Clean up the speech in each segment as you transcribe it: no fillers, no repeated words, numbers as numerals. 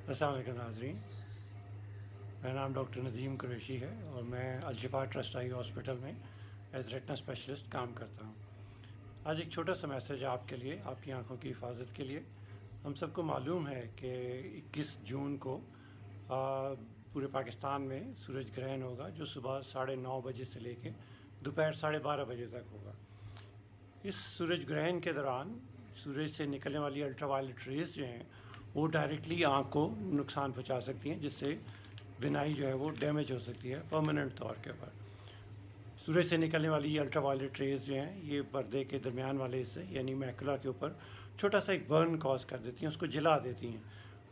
अस्सलाम वालेकुम नाज़रीन। मेरा नाम डॉक्टर नदीम कुरैशी है और मैं अल-शिफा ट्रस्ट आई हॉस्पिटल में एज रेटिना स्पेशलिस्ट काम करता हूँ। आज एक छोटा सा मैसेज आपके लिए, आपकी आंखों की हिफाजत के लिए। हम सबको मालूम है कि 21 जून को पूरे पाकिस्तान में सूरज ग्रहण होगा, जो सुबह 9:30 बजे से लेके दोपहर 12:30 बजे तक होगा। इस सूरज ग्रहण के दौरान सूरज से निकलने वाली अल्ट्रावायलेट रेज़ जो हैं वो डायरेक्टली आँख को नुकसान पहुंचा सकती हैं, जिससे बिनाई जो है वो डैमेज हो सकती है परमानेंट तौर के ऊपर। सूरज से निकलने वाली ये अल्ट्रावायलेट रेज़ जो हैं ये पर्दे के दरमियान वाले हिस्से यानी मैकुला के ऊपर छोटा सा एक बर्न कॉज कर देती हैं, उसको जला देती हैं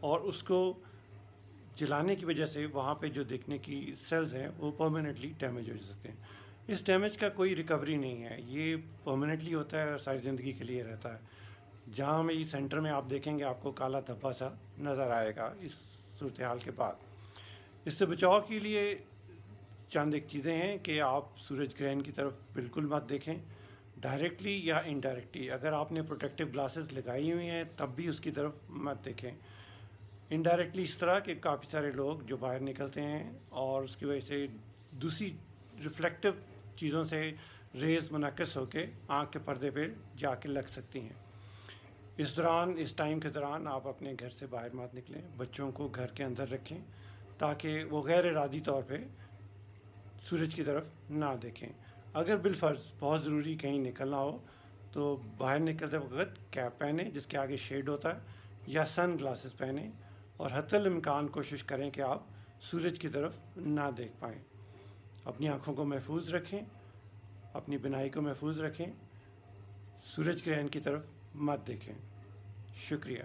और उसको जलाने की वजह से वहाँ पे जो दिखने की सेल्स हैं वो परमानेंटली डैमेज हो सकते हैं। इस डैमेज का कोई रिकवरी नहीं है, ये परमानेंटली होता है और सारी ज़िंदगी के लिए रहता है। जहाँ में इस सेंटर में आप देखेंगे आपको काला धब्बा सा नज़र आएगा इस सूरत हाल के बाद। इससे बचाव के लिए चंद एक चीज़ें हैं कि आप सूरज ग्रहण की तरफ बिल्कुल मत देखें, डायरेक्टली या इनडायरेक्टली। अगर आपने प्रोटेक्टिव ग्लासेस लगाई हुई हैं तब भी उसकी तरफ मत देखें। इनडायरेक्टली इस तरह के काफ़ी सारे लोग जो बाहर निकलते हैं और उसकी वजह से दूसरी रिफ्लेक्टिव चीज़ों से रेज़ मुनक्किस होकर आँख के पर्दे पर जाके लग सकती हैं। इस टाइम के दौरान आप अपने घर से बाहर मत निकलें, बच्चों को घर के अंदर रखें ताकि वो गैर इरादी तौर पे सूरज की तरफ ना देखें। अगर बिलफ़र्ज़ बहुत ज़रूरी कहीं निकलना हो तो बाहर निकलते वक्त कैप पहने जिसके आगे शेड होता है या सन ग्लासेस पहने और हत्तल इम्कान कोशिश करें कि आप सूरज की तरफ ना देख पाएँ। अपनी आँखों को महफूज रखें, अपनी बिनाई को महफूज रखें, सूरज ग्रहण की तरफ मत देखें। शुक्रिया।